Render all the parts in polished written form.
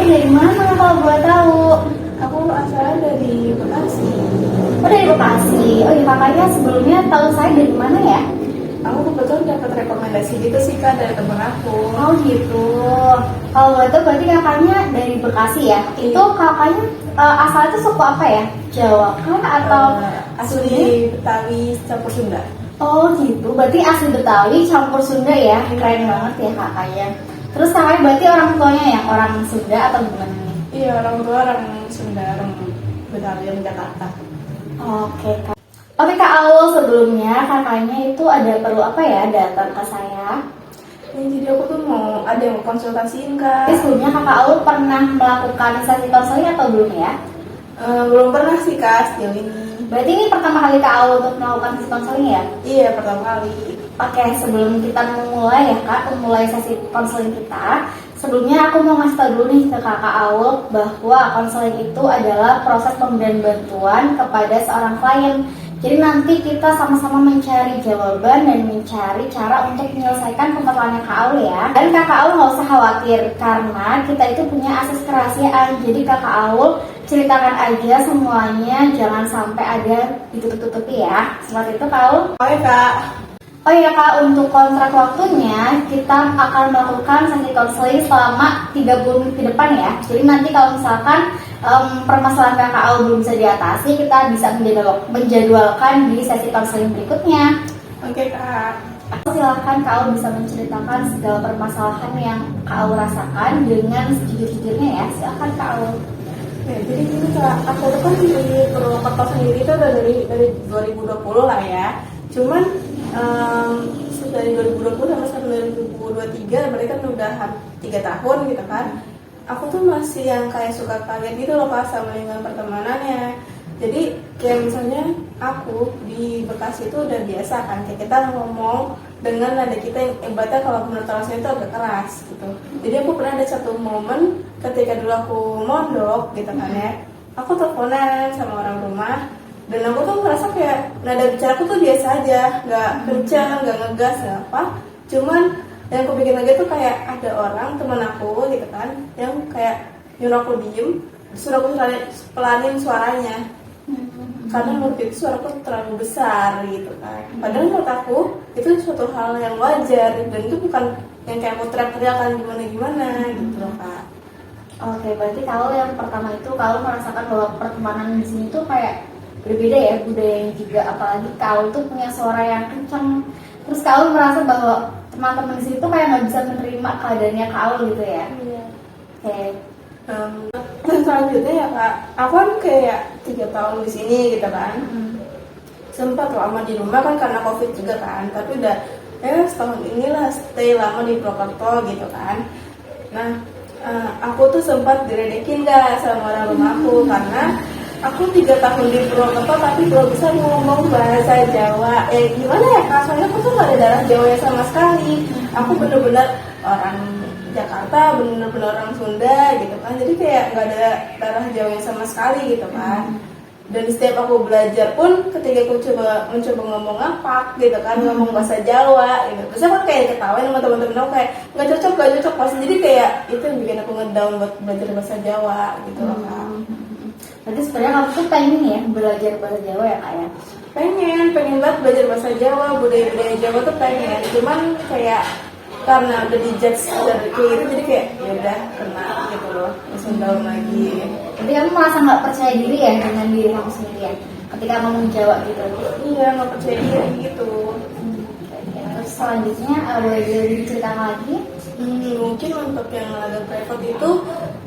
dari mana kalau boleh tahu? Aku asalnya dari Bekasi. Oh, dari Bekasi. Oh iya, kakaknya sebelumnya tahu saya dari mana ya? Aku kebetulan dapat rekomendasi gitu sih Kak dari temen aku. Oh gitu. Kalau boleh tahu berarti kakaknya dari Bekasi ya? Iya. Itu kakaknya asalnya tuh suku apa ya? Jawa kan atau Asli Betawi campur Sunda. Oh gitu. Berarti asli Betawi campur Sunda ya? Keren banget ya kakaknya. Terus kakaknya berarti orang tuanya ya orang Sunda atau gimana nih? Iya, orang tua orang Sunda, orang Betawi, orang Jakarta. Oke Kak. Oke Kak Aul, sebelumnya kakaknya itu ada perlu apa ya datang ke saya? Jadi aku tuh mau ada yang mau konsultasiin Kak. Sebelumnya kakak Aul pernah melakukan sesi konseling atau belum ya? Belum pernah sih Kak sejauh ini. Berarti ini pertama kali Kak Aul untuk melakukan sesi konseling ya? Iya, pertama kali. Oke, sebelum kita memulai ya Kak, memulai sesi konseling kita, sebelumnya aku mau ngasih tau dulu nih ke kakak Aul bahwa konseling itu adalah proses pemberian bantuan kepada seorang klien. Jadi nanti kita sama-sama mencari jawaban dan mencari cara untuk menyelesaikan permasalahannya Kak Aul ya. Dan kakak Aul nggak usah khawatir karena kita itu punya akses kerahasiaan. Jadi kakak Aul ceritakan aja semuanya, jangan sampai ada ditutup-tutupi ya. Seperti itu Kak Aul. Oke Kak. Oh iya Kak, untuk kontrak waktunya kita akan melakukan sesi konseling selama 30 menit ke depan ya. Jadi nanti kalau misalkan permasalahan kakak Aul belum bisa diatasi, kita bisa menjadwalkan di sesi konseling berikutnya. Oke Kak. Silahkan Kak Aul bisa menceritakan segala permasalahan yang Kak Aul rasakan dengan sejujur-jujurnya ya. Silahkan Kak Aul. Ya, jadi gini Kak, aku tuh kan di Purwokerto sendiri itu udah dari 2020 lah ya. Cuman dari 2020 sampai 2023 berarti kan udah 3 tahun gitu kan. Aku tuh masih yang kayak suka kaget gitu loh Kak sama lingkungan pertemanannya. Jadi kayak misalnya aku di Bekasi itu udah biasa kan kayak kita ngomong dengan nada kita yang ibaratnya kalau menurut orang saya itu agak keras gitu. Jadi aku pernah ada satu momen ketika dulu aku mondok gitu kan ya. Aku teleponan sama orang rumah dan aku tuh ngerasa kayak nada bicara aku tuh biasa aja, nggak kencang, nggak ngegas, nggak apa. Cuman yang aku bikin lagi tuh kayak ada orang temen aku gitu kan, yang kayak nyuruh aku diem, suruh aku pelanin suaranya, karena menurut itu suaraku terlalu besar gitu kan. Padahal menurut aku itu suatu hal yang wajar dan itu bukan yang kayak mau teriak-teriakan gimana-gimana gitu loh Kak. Oke, berarti kalau yang pertama itu kalau merasakan bahwa pertemanan di sini tuh kayak berbeda ya budayanya juga, apalagi kalau tuh punya suara yang kencang. Terus kalau merasa bahwa teman-teman di sini tuh kayak nggak bisa menerima keadaannya kalau gitu ya. Iya. Oke. Dan selanjutnya ya Kak, aku kan kayak 3 tahun di sini gitu kan. Sempat lama di rumah kan karena COVID juga kan, tapi udah setahun inilah stay lama di Purwokerto gitu kan. Nah, aku tuh sempat diledekin gak sama orang rumahku karena aku 3 tahun di Purwokerto tapi belum bisa ngomong bahasa Jawa. Gimana ya Kak, soalnya aku tuh gak ada darah Jawa sama sekali. Aku bener-bener orang Jakarta, bener-bener orang Sunda gitu kan. Jadi kayak gak ada darah Jawa sama sekali gitu kan. Dan setiap aku belajar pun ketika aku mencoba ngomong ngapak gitu kan, ngomong bahasa Jawa gitu. Terus aku kayak ketawain sama teman-teman aku kayak gak cocok pasti. Jadi kayak itu yang bikin aku ngedown buat belajar bahasa Jawa gitu loh Kak. Berarti sebenarnya kamu tuh pengen ya belajar bahasa Jawa ya Kak ya? Pengen banget belajar bahasa Jawa, budaya Jawa tuh pengen. Cuman kayak karena udah dijudge dari kayak gitu, jadi kayak ya udah kena gitu loh, langsung down lagi. Jadi kamu merasa nggak percaya diri ya dengan diri kamu sendiri ya ketika ngomong Jawa gitu? Iya, nggak percaya diri gitu. Terus selanjutnya boleh diceritakan lagi? Mungkin untuk yang agak private itu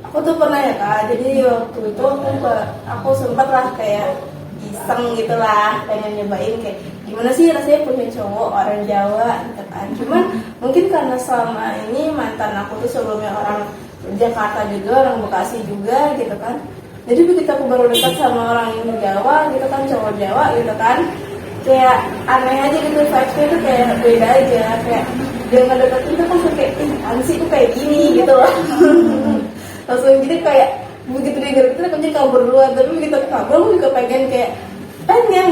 aku tuh pernah ya Kak, jadi waktu itu aku sempat lah kayak iseng gitu lah, pengen nyobain kayak gimana sih rasanya punya cowok orang Jawa gitu kan. Cuman mungkin karena selama ini mantan aku tuh sebelumnya orang Jakarta juga, orang Bekasi juga gitu kan. Jadi begitu aku baru dekat sama orang yang Jawa gitu kan, cowok Jawa gitu kan, kayak aneh aja gitu, vibes-nya tuh kayak beda aja. Kayak dia ngedeketin tuh kan kayak sih tuh kayak gini gitu loh. Langsung jadi kayak begitu dia gitu aku jadi kabur duluan. Tapi begitu kabur aku juga pengen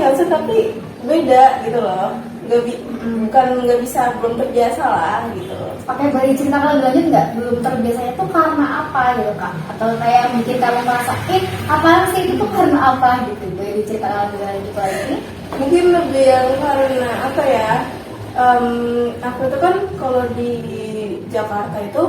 nggak sih, tapi beda gitu loh. bukan nggak bisa, belum terbiasa lah gitu. Oke, boleh ceritakan lebih lanjut nggak? Belum terbiasanya tuh karena apa gitu kak? Atau kayak bikin kamu merasa, apaan sih itu tuh karena apa gitu? Boleh diceritakan lebih lanjut lagi? Mungkin lebih yang karena apa ya, aku itu kan kalau di Jakarta itu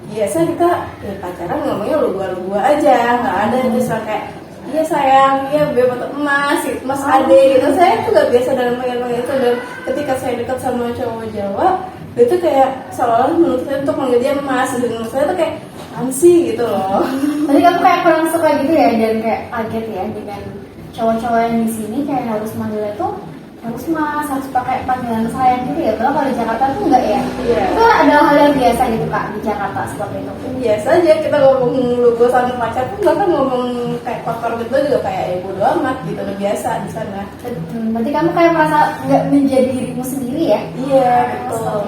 biasa kita ya pacaran ngomongnya lu gua aja, nggak ada yang terus kayak iya sayang, iya beb atau emas, mas ade gitu. Saya tuh gak biasa dalam panggil itu, dan ketika saya dekat sama cowok Jawa, dia tuh kayak seolah-olah menurut saya untuk manggil dia emas, dan menurut saya tuh kayak ansi gitu loh. Tadi kamu kayak kurang suka gitu ya, dan kayak kaget ya dengan cowok-cowok yang di sini kayak harus manggilnya tuh harus mas, harus pakai panggilan sayang gitu ya. Kalau di Jakarta tuh enggak ya? Iya. Itu adalah hal yang biasa gitu kak di Jakarta seperti itu. Biasa aja kita ngomong lu gue sama pacar pun bahkan ngomong kayak kotor gitu juga kayak ya bodo amat gitu, udah biasa di sana. Berarti kamu kayak merasa nggak menjadi dirimu sendiri ya? Iya betul.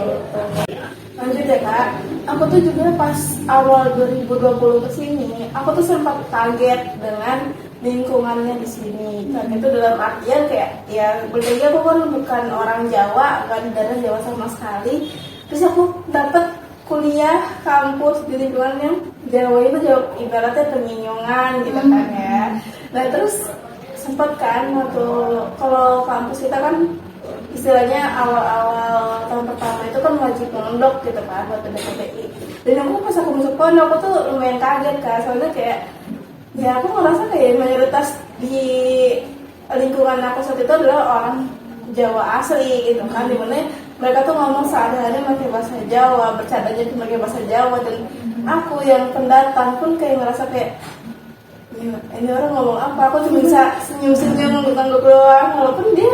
Lanjut ya kak, aku tuh juga pas awal 2020 kesini, aku tuh sempat kaget dengan lingkungannya di sini. Kaget itu dalam artian kayak ya berarti aku kan bukan orang Jawa, nggak di daerah Jawa sama sekali. Terus aku dapet kuliah kampus di lingkungan yang Jawa itu Jawa, ibaratnya Teminyongan gitu kan ya. Nah terus sempat kan waktu kalau kampus kita kan istilahnya awal-awal tahun pertama itu kan wajib mondok gitu kan buat PTI. Dan aku pas aku masuk pondok aku tuh lumayan kaget kan, soalnya kayak ya aku ngerasa kayak mayoritas di lingkungan aku saat itu adalah orang Jawa asli gitu kan, dimana mereka tuh ngomong sehari-hari pakai bahasa Jawa, bercandanya cuma pakai bahasa Jawa, dan aku yang pendatang pun kayak ngerasa kayak ya, ini orang ngomong apa, aku cuma bisa senyum-senyum ngangguk doang, walaupun dia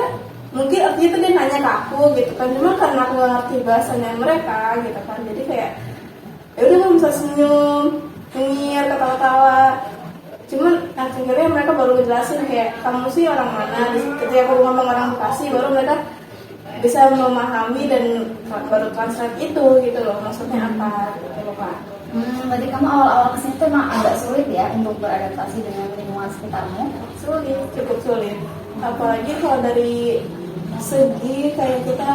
mungkin artinya tuh dia nanya ke aku gitu kan, cuma karena aku gak ngerti bahasanya mereka gitu kan, jadi kayak ya udah aku bisa senyum, nyengir, ketawa-tawa. Cuman akhirnya mereka baru ngejelasin kayak kamu sih orang mana. Ketika aku ngomong orang Bekasi, baru mereka bisa memahami dan baru translate itu gitu loh, maksudnya apa gitu loh kak. Berarti kamu awal-awal kesini tuh emang agak sulit ya untuk beradaptasi dengan lingkungan sekitarmu? Sulit, cukup sulit. Apalagi kalau dari segi kayak kita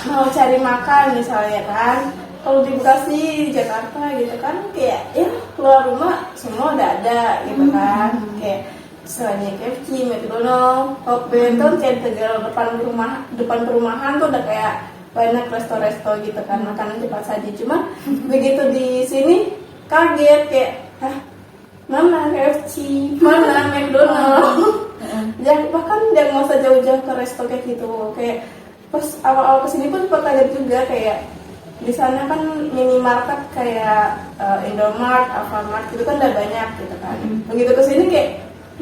mau cari makan misalnya kan, kalau di Bekasi, Jakarta gitu kan kayak ya keluar rumah semua udah ada gitu kan, kayak misalnya KFC, McDonald, Benton, kayak Tegal depan perumahan tuh udah kayak banyak resto-resto gitu kan, makanan cepat saji. Cuma begitu di sini kaget kayak hah, mana KFC, mana McDonald. Bahkan jangan nggak usah jauh-jauh ke resto kayak gitu. Kayak pas awal-awal kesini pun sempat kaget juga, kayak di sana kan minimarket kayak Indomart, Alfamart gitu kan udah banyak gitu kan. Begitu kesini kayak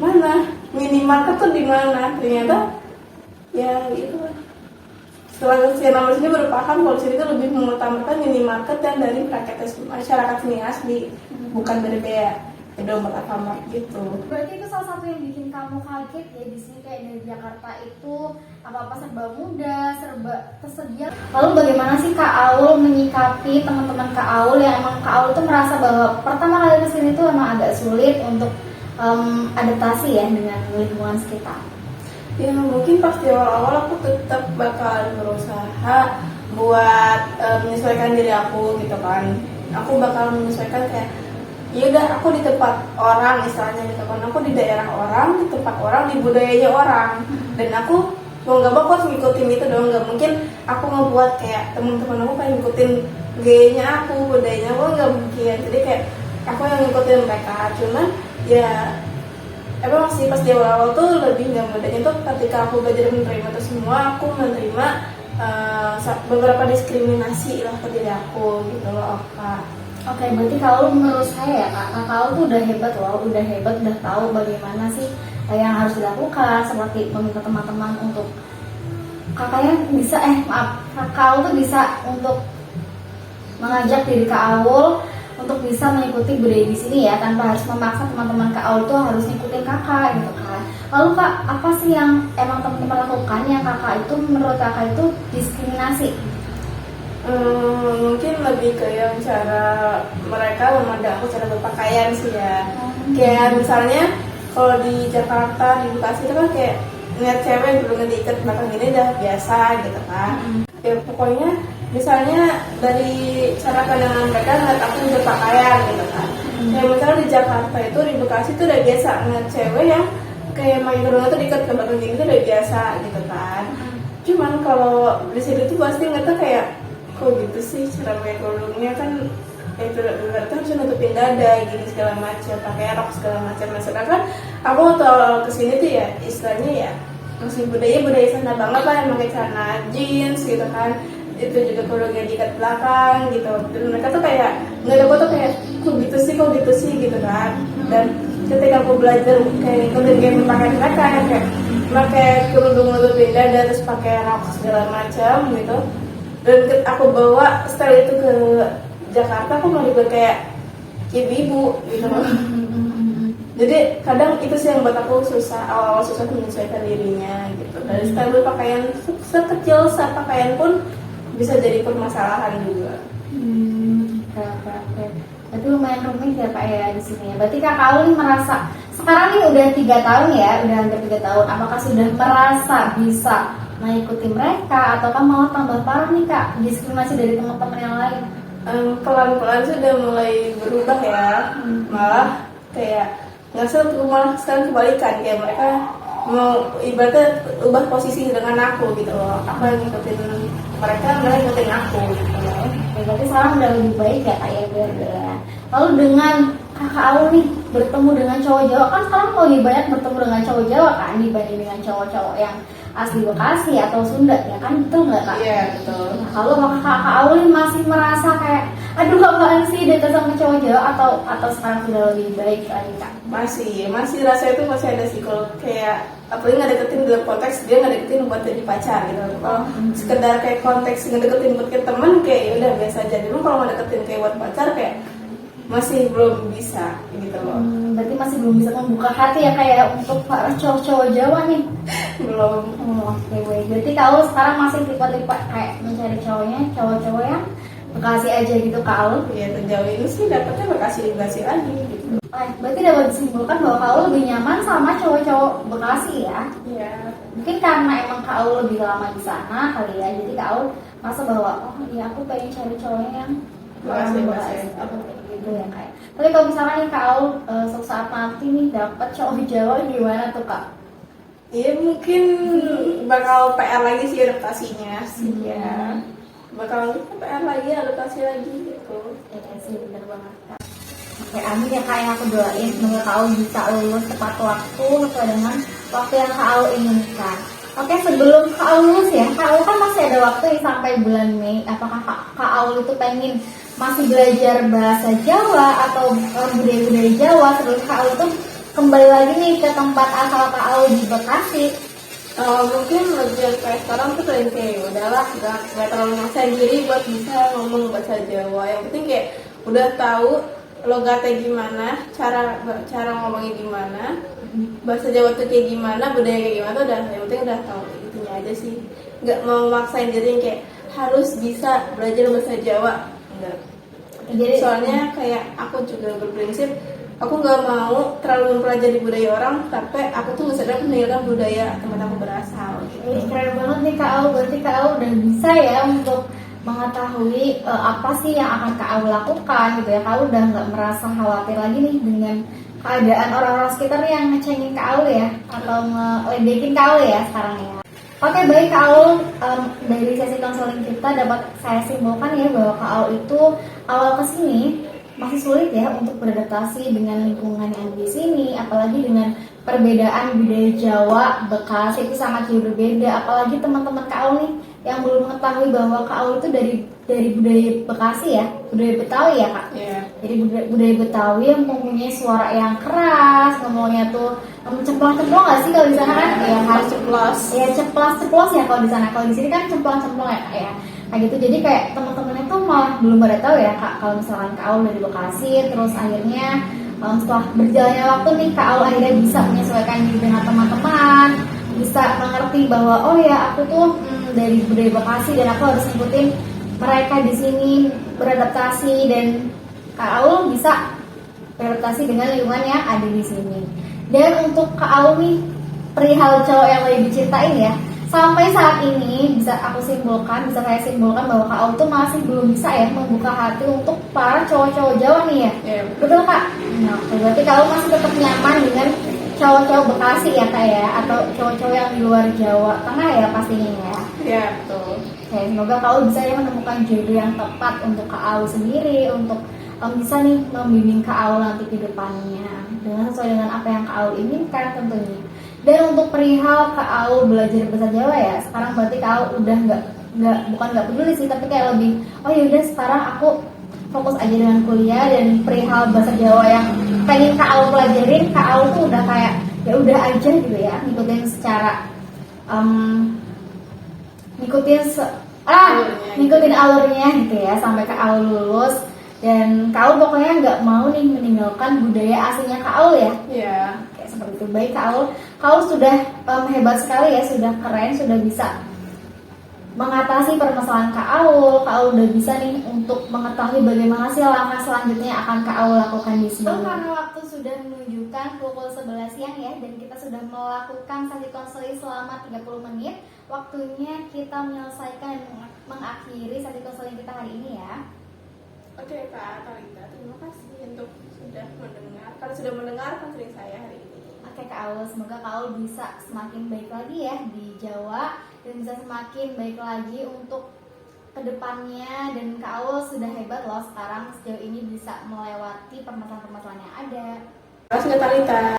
mana minimarket tuh di mana? Ternyata ya gitu. Setelah saya nama sini baru paham kalau sini tuh lebih mengutamakan minimarket yang dari rakyat masyarakat sini asli, bukan dari kayak Indomart, Alfamart gitu. Berarti itu salah satu yang bikin kamu kaget ya di sini, kayak dari Jakarta itu apa-apa serba mudah, serba tersedia. Lalu bagaimana sih Kak Aul menyikapi teman-teman Kak Aul yang emang Kak Aul tuh merasa bahwa pertama kali kesini tuh emang agak sulit untuk adaptasi ya dengan lingkungan sekitar? Ya mungkin pas di awal-awal aku tetap bakal berusaha buat menyesuaikan diri aku gitu kan. Aku bakal menyesuaikan kayak ya udah aku di tempat orang istilahnya gitu kan, aku di daerah orang, di tempat orang, di budayanya orang, dan aku mau nggak mau aku harus ngikutin itu dong. Nggak mungkin aku ngebuat kayak teman-teman aku kayak ngikutin gayanya aku, budayanya aku, nggak mungkin. Jadi kayak aku yang ngikutin mereka. Cuman ya emang sih pas di awal-awal tuh lebih nggak mudahnya tuh ketika aku belajar menerima itu semua, aku menerima beberapa diskriminasi lah ke diri aku gitu loh kak. Oke, berarti kalau menurut saya ya Kak Aul tuh udah hebat loh, udah tahu bagaimana sih yang harus dilakukan, seperti meminta teman-teman untuk kakaknya bisa Kak Aul tuh bisa untuk mengajak diri Kak Aul untuk bisa mengikuti budaya di sini ya, tanpa harus memaksa teman-teman Kak Aul tuh harus ngikutin kakak gitu kan. Lalu Kak, apa sih yang emang teman-teman lakukan yang kakak itu menurut kakak itu diskriminasi? Mungkin lebih ke yang cara mereka memandang aku cara berpakaian sih ya. Kayak misalnya kalau di Jakarta, di Bekasi itu kan kayak ngeliat cewek yang belum diikat belakang gini udah biasa gitu kan. Ya pokoknya misalnya dari cara pandangan mereka ngeliat aku berpakaian gitu kan. Kayak misalnya di Jakarta itu, di Bekasi tuh udah biasa ngeliat cewek yang kayak pakai kerudungnya tuh diikat ke belakang gini tuh udah biasa gitu kan. Cuman kalau di sini tuh pasti ngeliatnya kayak kok gitu sih cara pakai kerudungnya kan itu harus nutupin dada gini segala macam, pakai rok segala macam. Nah sedangkan aku waktu awal kesini tuh ya istilahnya ya masih budaya sana banget lah, yang pakai celana jeans gitu kan, itu juga kerudungnya diikat belakang gitu. Dan mereka tuh kayak nggak aku tuh kayak kok gitu sih gitu kan. Dan ketika aku belajar kayak kerudung pakai mereka kayak pakai kerudung nutupin dada terus pakai rok segala macam gitu, dan aku bawa style itu ke Jakarta, aku mau dibuat kayak ibu gitu loh. Jadi kadang itu sih yang buat aku awal susah menyesuaikan dirinya gitu. Dari style pakaian sekecil pakaian pun bisa jadi permasalahan juga. Oke. Berarti lumayan rumit ya Kak ya di sini ya. Berarti Kak Aul merasa sekarang nih udah 3 tahun ya, udah hampir 3 tahun. Apakah sudah merasa bisa mengikuti mereka ataukah malah tambah parah nih Kak diskriminasi dari teman-teman yang lain? Pelan-pelan sudah mulai berubah ya, malah kayak nggak malah sekarang kebalikan, kayak mereka mau ibaratnya ubah posisi dengan aku gitu loh. Aku yang ngikutin mereka ngikutin aku gitu loh. Berarti sekarang udah lebih baik ya Kak ya, ya. Lalu dengan Kakak Aul nih bertemu dengan cowok Jawa, kan sekarang lebih banyak bertemu dengan cowok Jawa kan dibanding dengan cowok-cowok yang asli Bekasi atau Sunda ya kan, betul nggak Kak? Iya betul. Nah, kalau Kakak Aul masih merasa kayak aduh apaan sih dekat sama cowok Jawa atau sekarang sudah lebih baik lagi Kak? Masih rasa itu masih ada sih, kalau kayak apalagi nggak deketin dalam konteks dia nggak deketin buat jadi pacar gitu. Kalau sekedar kayak konteks ngedeketin buat ke teman kayak ya udah biasa aja. Cuma kalau nggak deketin kayak buat pacar kayak masih belum bisa gitu loh. Berarti masih belum bisa membuka hati ya kayak untuk para cowok-cowok Jawa nih. Belum. Oke, berarti kalau sekarang masih tipe-tipe kayak mencari cowok-cowok yang Bekasi aja gitu Kak Aul? Ya sejauh ini sih dapetnya Bekasi lagi gitu. Berarti dapat disimpulkan bahwa Kak Aul lebih nyaman sama cowok-cowok Bekasi ya? Iya. Mungkin karena emang Kak Aul lebih lama di sana kali ya, jadi Kak Aul merasa bahwa oh iya aku pengen cari cowoknya yang Bekasi. gitu ya Kak. Tapi kalau misalnya nih Kak Aul suatu saat nanti nih dapat cowok Jawa gimana tuh Kak? Iya mungkin bakal PR lagi sih adaptasinya sih ya. Bakal PR lagi adaptasi lagi gitu. Ya sih bener banget Kak. Oke, amin ya Kak, yang aku doain semoga Kak Aul bisa lulus tepat waktu sesuai dengan waktu yang Kak Aul inginkan. Oke, sebelum Kak Aul lulus ya, Kak Aul kan masih ada waktu nih sampai bulan Mei. Apakah Kak Aul itu pengen masih belajar bahasa Jawa atau budaya-budaya Jawa sebelum Kak Aul tuh kembali lagi nih ke tempat asal Kak Aul di Bekasi? Mungkin lebih kayak sekarang tuh kayak udahlah nggak terlalu maksa diri buat bisa ngomong bahasa Jawa. Yang penting kayak udah tahu logatnya gimana, cara ngomongnya gimana, bahasa Jawa tuh kayak gimana, budaya kayak gimana tuh udah, yang penting udah tahu itunya aja sih. Nggak mau maksain diri yang kayak harus bisa belajar bahasa Jawa, enggak. Jadi Soalnya kayak aku juga berprinsip aku nggak mau terlalu mempelajari budaya orang, tapi aku tuh nggak sadar meninggalkan budaya tempat aku berasal. Gitu. keren banget nih Kak Aul, berarti Kak Aul udah bisa ya untuk mengetahui apa sih yang akan Kak Aul lakukan gitu ya. Kak Aul udah nggak merasa khawatir lagi nih dengan keadaan orang-orang sekitar yang ngecengin Kak Aul ya, atau ngeledekin Kak Aul ya sekarang ya. Oke, baik Kak Aul, dari sesi konseling kita dapat saya simpulkan ya bahwa Kak Aul itu awal kesini masih sulit ya untuk beradaptasi dengan lingkungan yang di sini, apalagi dengan perbedaan budaya Jawa, Bekasi itu sangat jauh berbeda. Apalagi teman-teman Kak Aul nih yang belum mengetahui bahwa Kak Aul itu dari budaya Bekasi ya, budaya Betawi ya Kak. Yeah. Jadi budaya Betawi yang mempunyai suara yang keras, ngomongnya tuh cemplang-cemplong nggak sih kalau di sana kan? Ya harus ceplos. Ya ceplas-ceplos ya kalau di sana. Kalau di sini kan cemplang-cemplong ya Kak ya. Nah gitu, jadi kayak teman-temannya tuh malah belum pada tahu ya Kak kalau misalkan Kak Aul dari Bekasi, terus akhirnya setelah berjalannya waktu nih Kak Aul akhirnya bisa menyesuaikan diri dengan teman-teman, bisa mengerti bahwa oh ya aku tuh dari budaya Bekasi dan aku harus ngikutin mereka di sini, beradaptasi, dan Kak Aul bisa beradaptasi dengan lingkungan yang ada di sini. Dan untuk Kak Aul nih perihal cowok yang lagi diceritain ya. Sampai saat ini bisa saya simpulkan bahwa Kak Aul tuh masih belum bisa ya membuka hati untuk para cowok-cowok Jawa nih ya. Iya. Betul Kak? Nah, berarti Kak Aul masih tetap nyaman dengan cowok-cowok Bekasi ya Kak ya, atau cowok-cowok yang di luar Jawa Tengah ya pastinya ya. Iya, betul. Oke, semoga Kak Aul bisa ya menemukan jodoh yang tepat untuk Kak Aul sendiri, untuk bisa nih membimbing Kak Aul nanti ke depannya dengan sesuai dengan apa yang Kak Aul inginkan tentunya. Dan untuk perihal Kak Aul belajar bahasa Jawa ya, sekarang berarti Kak Aul udah bukan nggak peduli sih, tapi kayak lebih oh yaudah sekarang aku fokus aja dengan kuliah, dan perihal bahasa Jawa yang pengen Kak Aul pelajarin, Kak Aul tuh udah kayak ya udah aja gitu ya, ngikutin alurnya gitu ya sampai Kak Aul lulus. Dan Kak Aul pokoknya nggak mau nih meninggalkan budaya aslinya Kak Aul ya. Iya. Kayak seperti itu. Baik Kak Aul sudah hebat sekali ya, sudah keren, sudah bisa mengatasi permasalahan Kak Aul udah bisa nih untuk mengetahui bagaimana sih langkah selanjutnya yang akan Kak Aul lakukan di sini. Karena waktu sudah menunjukkan pukul 11 siang ya, dan kita sudah melakukan sesi konseling selama 30 menit. Waktunya kita menyelesaikan mengakhiri sesi konseling kita hari ini ya. Oke Kak Talita, terima kasih untuk sudah mendengar konseling saya hari ini. Oke Kak Aul, semoga Kak Aul bisa semakin baik lagi ya di Jawa, dan bisa semakin baik lagi untuk kedepannya. Dan Kak Aul sudah hebat loh sekarang sejauh ini bisa melewati permasalahan-permasalahan yang ada. Terima kasih Kak Talita.